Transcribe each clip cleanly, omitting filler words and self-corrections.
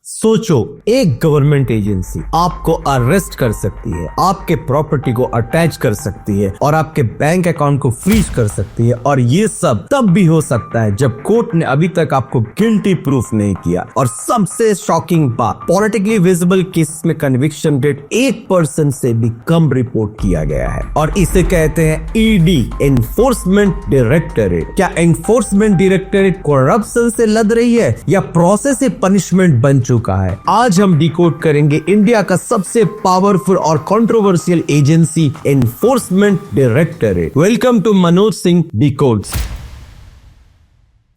सोचो, एक government agency आपको अरेस्ट कर सकती है, आपके प्रॉपर्टी को अटैच कर सकती है और आपके बैंक अकाउंट को फ्रीज कर सकती है। और ये सब तब भी हो सकता है जब कोर्ट ने अभी तक आपको गिल्टी प्रूफ नहीं किया। और सबसे शॉकिंग बात, पॉलिटिकली विजिबल केस में कन्विक्शन रेट 1% से भी कम रिपोर्ट किया गया है और इसे कहते हैं ईडी, एनफोर्समेंट डायरेक्टरेट। क्या एनफोर्समेंट डायरेक्टरेट करप्शन से लड़ रही है या प्रोसेस से पनिशमेंट बन चुका है? आज हम डिकोड करेंगे इंडिया का सबसे पावरफुल और controversial agency, enforcement directorate. Welcome to Manoj Singh decodes.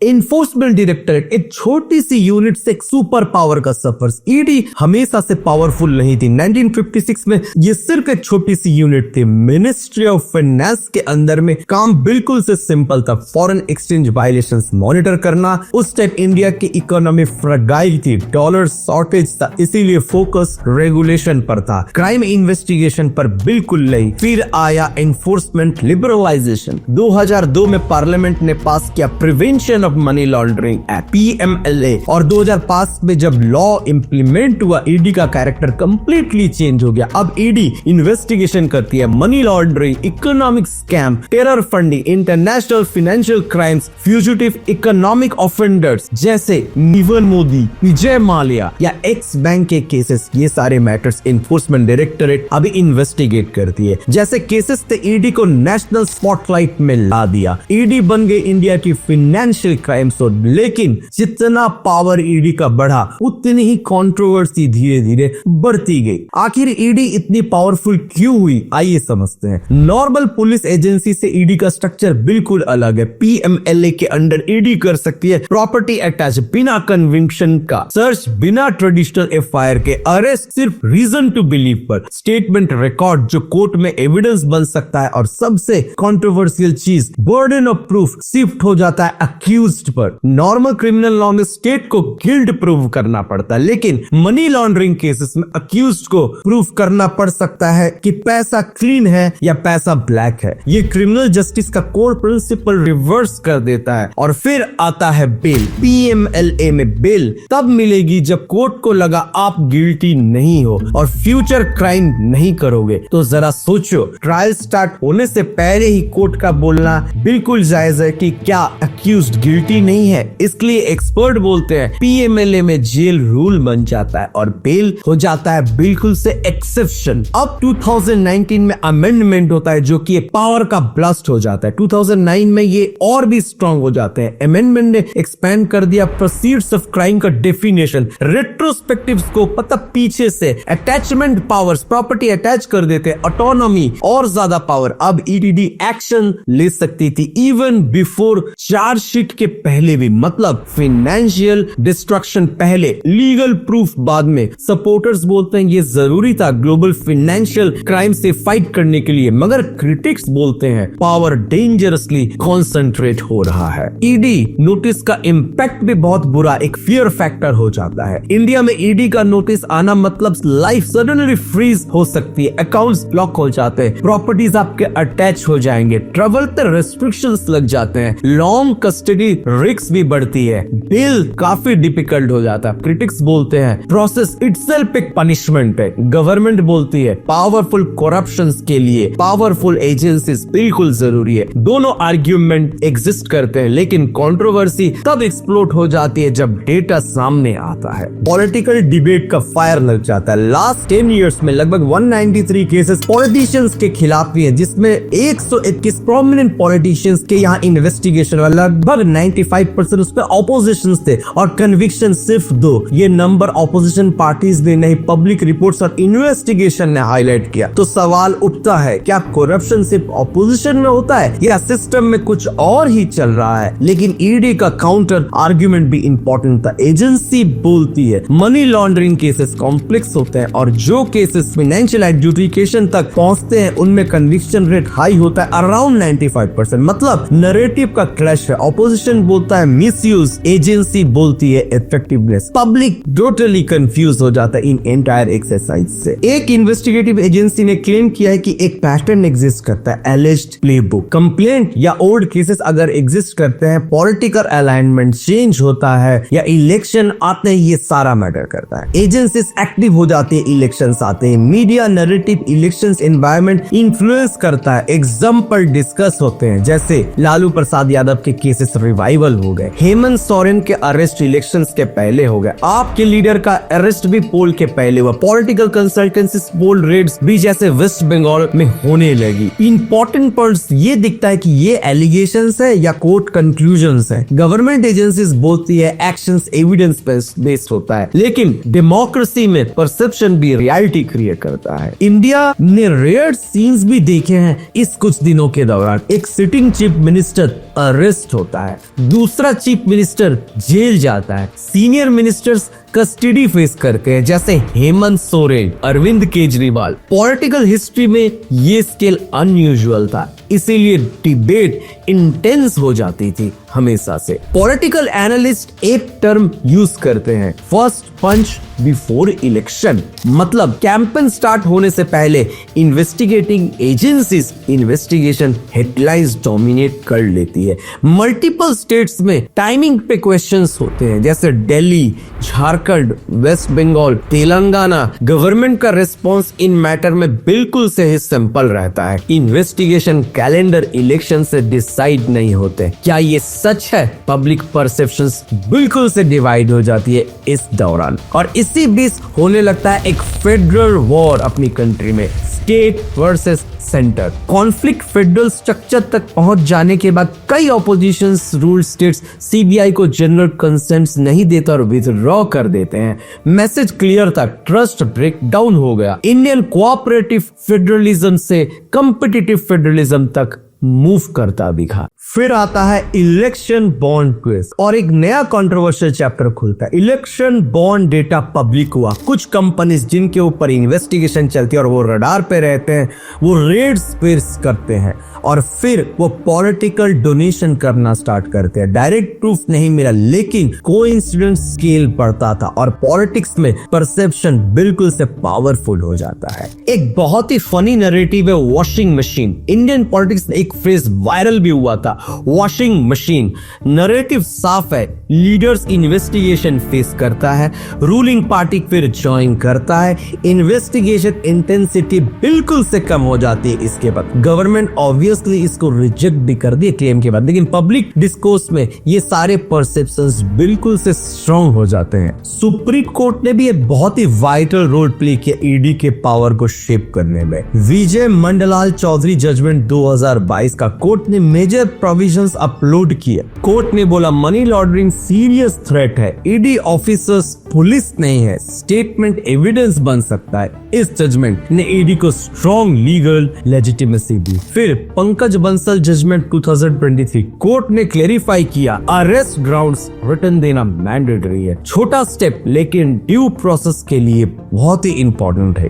Enforcement directorate एक छोटी सी यूनिट से एक सुपर पावर का सफर। ईडी हमेशा से पावरफुल नहीं थी। 1956 में ये सिर्फ एक छोटी सी यूनिट थी। मिनिस्ट्री ऑफ फाइनेंस के अंदर में काम बिल्कुल से सिंपल था। फॉरेन एक्सचेंज वायलेशंस मॉनिटर करना। उस टाइम इंडिया की इकोनॉमी फ्रगाइल थी, डॉलर शॉर्टेज था, इसीलिए फोकस रेगुलेशन पर था, क्राइम इन्वेस्टिगेशन पर बिल्कुल नहीं। फिर आया एनफोर्समेंट लिबरलाइजेशन। 2002 में पार्लियामेंट ने पास किया prevention of money laundering act, PMLA। और 2005 में जब लॉ इंप्लीमेंट हुआ, ईडी का कैरेक्टर कंप्लीटली चेंज हो गया। अब ईडी इन्वेस्टिगेशन करती है money laundering, economic scam, terror funding, international financial crimes, fugitive economic offenders जैसे नीरव मोदी, विजय माल्या या एक्स बैंक के केसेस। ये सारे मैटर्स एनफोर्समेंट डायरेक्टरेट अभी इन्वेस्टिगेट करती है। जैसे केसेस थे, ईडी को नेशनल स्पॉटलाइट में ला दिया। ईडी बन गई इंडिया की फाइनेंशियल क्राइम सोर्स। लेकिन जितना पावर ईडी का बढ़ा, उतनी ही कंट्रोवर्सी धीरे धीरे बढ़ती गई। आखिर ईडी इतनी पावरफुल क्यों हुई, आइए समझते हैं। नॉर्मल पुलिस एजेंसी से ईडी का स्ट्रक्चर बिल्कुल अलग है। PMLA के अंडर ईडी कर सकती है प्रॉपर्टी अटैच बिना कन्विक्शन का, सर्च बिना ट्रेडिशनल FIR के, अरेस्ट सिर्फ रीजन टू बिलीव पर, स्टेटमेंट रिकॉर्ड जो कोर्ट में एविडेंस बन सकता है, और सबसे कंट्रोवर्शियल चीज, बर्डन ऑफ प्रूफ शिफ्ट हो जाता है अक्यूज्ड पर। नॉर्मल क्रिमिनल लॉ में स्टेट को गिल्ट प्रूव करना पड़ता है, लेकिन मनी लॉन्ड्रिंग केसेस में अक्यूज्ड को प्रूफ करना पड़ सकता है कि पैसा क्लीन है या पैसा ब्लैक है। ये क्रिमिनल जस्टिस का कोर प्रिंसिपल रिवर्स कर देता है। और फिर आता है बेल। PMLA में बेल तब मिलेगी जब कोर्ट को लगा आप गिल्टी नहीं हो और फ्यूचर क्राइम नहीं करोगे। तो जरा सोचो, ट्रायल स्टार्ट होने से पहले ही कोर्ट का बोलना बिल्कुल जायज है कि क्या अक्यूज्ड गिल्टी नहीं है। इसलिए एक्सपर्ट बोलते हैं PMLA में जेल रूल बन जाता है और बेल हो जाता है बिल्कुल से एक्सेप्शन। अब 2019 में अमेंडमेंट होता है जो कि पावर का ब्लास्ट हो जाता है। 2009 में ये और भी स्ट्रांग हो जाते हैं। अमेंडमेंट ने एक्सपेंड कर दिया प्रोसीड्स ऑफ क्राइम का डेफिनेशन, रेट्रोस्पेक्टिव स्कोप, मतलब पीछे से अटैचमेंट पावर्स, प्रॉपर्टी अटैच कर देते, ऑटोनॉमी और ज्यादा पावर। अब EDD एक्शन ले सकती थी इवन बिफोर चार्जशीट के पहले भी, मतलब फाइनेंशियल डिस्ट्रक्शन पहले, लीगल प्रूफ बाद में। सपोर्टर्स बोलते हैं ये जरूरी था ग्लोबल फाइनेंशियल क्राइम से फाइट करने के लिए, मगर क्रिटिक्स बोलते हैं पावर डेंजरसली कॉन्सेंट्रेट हो रहा है। ईडी नोटिस का इंपैक्ट भी बहुत बुरा, एक फियर फैक्टर हो जाता है। इंडिया में ईडी का नोटिस आना मतलब लाइफ सडनली फ्रीज हो सकती है, अकाउंट्स ब्लॉक हो जाते हैं, प्रॉपर्टीज आपके अटैच हो जाएंगे, ट्रेवल पे रेस्ट्रिक्शंस लग जाते हैं, लॉन्ग कस्टडी रिस्क भी बढ़ती है, बिल काफी डिफिकल्ट हो जाता है। क्रिटिक्स बोलते हैं प्रोसेस इटसेल्फ एक पनिशमेंट है। गवर्नमेंट बोलती है पावरफुल करप्शंस के लिए पावरफुल एजेंसीज बिल्कुल जरूरी है। दोनों आर्ग्यूमेंट एग्जिस्ट करते हैं, लेकिन कंट्रोवर्सी तब एक्सप्लोड हो जाती है जब डेटा सामने आता है। पॉलिटिकल डिबेट का फायर लग जाता है। लास्ट 10 इयर्स में लगभग 193 केसेस पॉलिटिशियंस के खिलाफ भी है, जिसमें 121 प्रोमिनेंट पॉलिटिशियंस के यहाँ इन्वेस्टिगेशन, लगभग 95% उसमें ऑपोजिशन थे और कन्विक्शन सिर्फ 2। ये नंबर ऑपोजिशन पार्टीज ने नहीं, पब्लिक रिपोर्ट्स और इन्वेस्टिगेशन ने हाईलाइट किया। तो सवाल उठता है, क्या करप्शन सिर्फ ऑपोजिशन में होता है या सिस्टम में कुछ और ही चल रहा है? लेकिन ईडी का काउंटर आर्ग्यूमेंट भी इंपॉर्टेंट था। एजेंसी बोलती है मनी लॉन्ड्रिंग केसेस कॉम्प्लेक्स होते हैं और जो केसेस फाइनेंशियल एडजुडिकेशन तक पहुंचते हैं उनमें कन्विक्शन रेट हाई होता है, अराउंड 95%। मतलब नैरेटिव का क्लैश है। ऑपोजिशन कमीशन बोलता है मिसयूज, एजेंसी बोलती है इफेक्टिवनेस। पब्लिक टोटली कंफ्यूज हो जाता है इन एंटायर एक्सरसाइज से। एक इन्वेस्टिगेटिव एजेंसी ने क्लेम किया है कि एक पैटर्न एग्जिस्ट करता है, एलिज्ड प्लेबुक। कंप्लेंट या ओल्ड केसेस अगर एग्जिस्ट करते हैं, पॉलिटिकल अलाइनमेंट चेंज होता है या इलेक्शन आते हैं, ये सारा मैटर करता है। एजेंसीज एक्टिव हो जाती है, इलेक्शंस आते हैं, media narrative elections environment influence करता है, एग्जाम्पल डिस्कस होते हैं, जैसे लालू प्रसाद यादव के केसेस रिवाइवल हो गए, हेमंत सोरेन के अरेस्ट इलेक्शंस के पहले हो गए, आपके लीडर का अरेस्ट भी पोल के पहले हुआ, पॉलिटिकल कंसल्टेंसी पोल रेड्स भी जैसे वेस्ट बंगाल में होने लगी। इंपॉर्टेंट पॉइंट्स ये दिखता है कि ये एलिगेशंस है या कोर्ट कंक्लूजन्स है। गवर्नमेंट एजेंसीज बोलती है एक्शंस एविडेंस बेस्ड होता है, लेकिन डेमोक्रेसी में परसेप्शन भी रियलिटी क्रिएट करता है। इंडिया ने रेयर सीन्स भी देखे हैं इस कुछ दिनों के दौरान। एक सिटिंग चीफ मिनिस्टर अरेस्ट होता है, दूसरा चीफ मिनिस्टर जेल जाता है, सीनियर मिनिस्टर्स कस्टडी फेस करते हैं, जैसे हेमंत सोरेन, अरविंद केजरीवाल। पॉलिटिकल हिस्ट्री में ये स्केल अनयूजुअल था, इसीलिए डिबेट इंटेंस हो जाती थी हमेशा से। पॉलिटिकल एनालिस्ट एक टर्म यूज करते हैं, फर्स्ट पंच बिफोर इलेक्शन, मतलब कैंपेन स्टार्ट होने से पहले investigating agencies investigation headlines dominate कर लेती है। मल्टीपल स्टेट्स में टाइमिंग पे क्वेश्चंस होते हैं, जैसे दिल्ली, झारखंड, वेस्ट बंगाल, तेलंगाना। गवर्नमेंट का रिस्पॉन्स इन मैटर में बिल्कुल से ही सिंपल रहता है। इन्वेस्टिगेशन कैलेंडर इलेक्शन से डिसाइड नहीं होते। क्या ये सच है? पब्लिक परसेप्शंस बिल्कुल से डिवाइड हो जाती है इस दौरान, और इसी बीच होने लगता है एक फेडरल वॉर अपनी कंट्री में, state versus centre. Conflict federal structure तक पहुंच जाने के बाद कई ऑपोजिशन रूल स्टेट्स सीबीआई को जनरल कंसेंट नहीं देता और विथड्रॉ कर देते हैं। मैसेज क्लियर था, ट्रस्ट ब्रेक डाउन हो गया। इंडियन कोऑपरेटिव फेडरलिज्म से कॉम्पिटिटिव फेडरलिज्म तक मूव करता दिखा। फिर आता है इलेक्शन बॉन्ड क्विज और एक नया कंट्रोवर्शियल चैप्टर खुलता है। इलेक्शन बॉन्ड डेटा पब्लिक हुआ। कुछ कंपनीज जिनके ऊपर इन्वेस्टिगेशन चलती है और वो रडार पे रहते हैं, वो रेड्स पेश करते हैं और फिर वो पॉलिटिकल डोनेशन करना स्टार्ट करते हैं। डायरेक्ट प्रूफ नहीं मिला, लेकिन कोइंसिडेंस स्केल बढ़ता था और पॉलिटिक्स में परसेप्शन बिल्कुल से पावरफुल हो जाता है। एक बहुत ही फनी नैरेटिव है वॉशिंग मशीन। इंडियन पॉलिटिक्स में एक फ्रेज वायरल भी हुआ था, वॉशिंग मशीन। नैरेटिव साफ है, लीडर्स इन्वेस्टिगेशन फेस करता है, रूलिंग पार्टी फिर ज्वाइन करता है, इन्वेस्टिगेशन इंटेंसिटी बिल्कुल से कम हो जाती है। इसके बाद गवर्नमेंट ऑब्वियसली इसको रिजेक्ट भी कर दिए क्लेम के बाद, लेकिन पब्लिक डिस्कोर्स में ये सारे परसेप्शंस बिल्कुल से स्ट्रॉन्ग हो जाते हैं। सुप्रीम कोर्ट ने भी एक बहुत ही वाइटल रोल प्ले किया ईडी के पावर को शेप करने में। विजय मंडलाल चौधरी जजमेंट 2022 का कोर्ट ने मेजर प्रोविजंस अपलोड किए। कोर्ट ने बोला मनी लॉन्ड्रिंग सीरियस थ्रेट है, ईडी ऑफिसर्स पुलिस नहीं है, स्टेटमेंट एविडेंस बन सकता है। इस जजमेंट ने ईडी को स्ट्रॉन्ग लीगल लेजिटिमेसी दी। फिर पंकज बंसल जजमेंट 2023, कोर्ट ने क्लेरिफाई किया अरेस्ट ग्राउंड्स रिटन देना मैंडेटरी है। छोटा स्टेप लेकिन ड्यू प्रोसेस के लिए बहुत ही इंपॉर्टेंट है।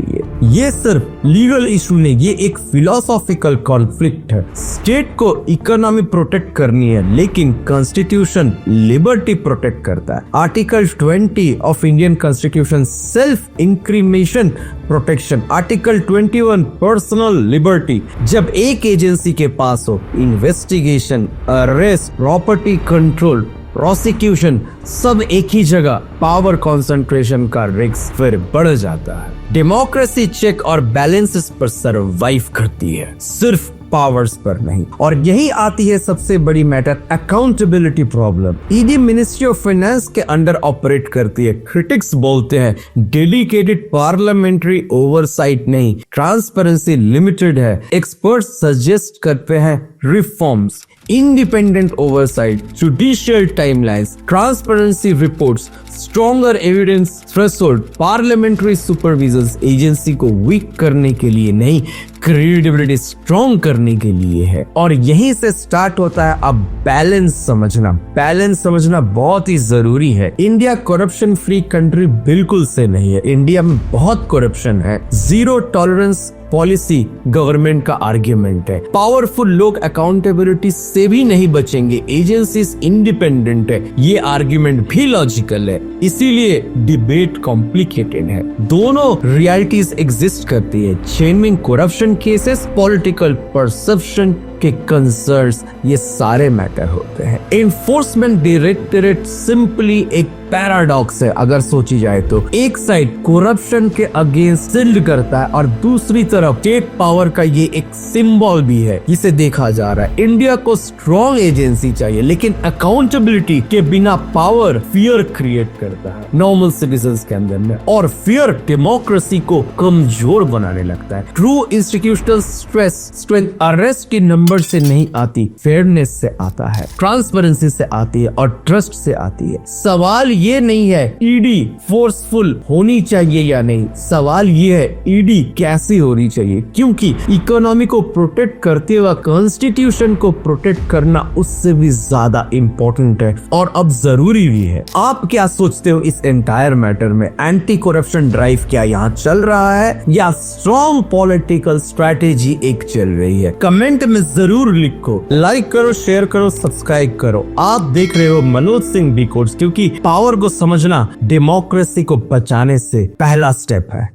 ये सिर्फ लीगल इशू नहीं, ये एक फिलोसॉफिकल कॉन्फ्लिक्ट है। स्टेट को इकोनॉमी प्रोटेक्ट करनी है, लेकिन कॉन्स्टिट्यूशन लिबर्टी प्रोटेक्ट करता है। Article 20 of Indian constitution self incrimination protection, article 21 personal liberty. जब एक एजेंसी के पास हो investigation, arrest, property control, prosecution सब एक ही जगह, पावर कंसंट्रेशन का रिस्क फिर बढ़ जाता है। डेमोक्रेसी चेक और बैलेंसेस पर सरवाइव करती है, सिर्फ पावर्स पर नहीं। और यही आती है सबसे बड़ी matter, accountability problem. ED ministry of finance के अंडर ऑपरेट करती है। क्रिटिक्स बोलते हैं डेडिकेटेड पार्लियामेंट्री ओवरसाइट नहीं, ट्रांसपेरेंसी लिमिटेड है। एक्सपर्ट्स सजेस्ट करते हैं reforms, independent oversight, judicial timelines, transparency reports, stronger evidence threshold, parliamentary supervisions। Agency को वीक करने के लिए नहीं, क्रेडिबिलिटी स्ट्रॉन्ग करने के लिए है। और यहीं से स्टार्ट होता है अब बैलेंस समझना। बैलेंस समझना बहुत ही जरूरी है। इंडिया करप्शन फ्री कंट्री बिल्कुल से नहीं है। इंडिया में बहुत करप्शन है। जीरो टॉलरेंस पॉलिसी गवर्नमेंट का आर्ग्यूमेंट है। पावरफुल लोग अकाउंटेबिलिटी से भी नहीं बचेंगे, एजेंसीज इंडिपेंडेंट है, ये आर्ग्यूमेंट भी लॉजिकल है। इसीलिए डिबेट कॉम्प्लिकेटेड है। दोनों रियलिटीज एग्जिस्ट करती है। Genuine corruption cases, political perception के कंसर्न्स, ये सारे मैटर होते हैं। एनफोर्समेंट डायरेक्टरेट सिंपली एक पैराडॉक्स है अगर सोची जाए तो। एक साइड करप्शन के अगेंस्ट शिल्ड करता है और दूसरी तरफ स्टेट पावर का ये एक सिंबल भी है। इसे देखा जा रहा है। इंडिया को स्ट्रॉन्ग एजेंसी चाहिए, लेकिन अकाउंटेबिलिटी के बिना पावर फियर क्रिएट करता है नॉर्मल सिटीजंस के अंदर में, और फियर डेमोक्रेसी को कमजोर बनाने लगता है। ट्रू इंस्टीट्यूशनल स्ट्रेंथ अरेस्ट के नंबर से नहीं आती, फेयरनेस से आता है, ट्रांसपेरेंसी से आती है और ट्रस्ट से आती है। सवाल ये नहीं है ईडी फोर्सफुल होनी चाहिए या नहीं, सवाल ये है ईडी कैसी होनी चाहिए, क्योंकि इकोनॉमी को प्रोटेक्ट करते हुए कॉन्स्टिट्यूशन को प्रोटेक्ट करना उससे भी ज्यादा इंपॉर्टेंट है और अब जरूरी भी है। आप क्या सोचते हो इस एंटायर मैटर में? एंटी करप्शन ड्राइव क्या यहाँ चल रहा है या स्ट्रॉन्ग पॉलिटिकल स्ट्रेटेजी एक चल रही है? कमेंट में जरूर लिखो। लाइक करो, शेयर करो, सब्सक्राइब करो। आप देख रहे हो मनोज सिंह डिकोड्स, क्योंकि पावर को समझना डेमोक्रेसी को बचाने से पहला स्टेप है।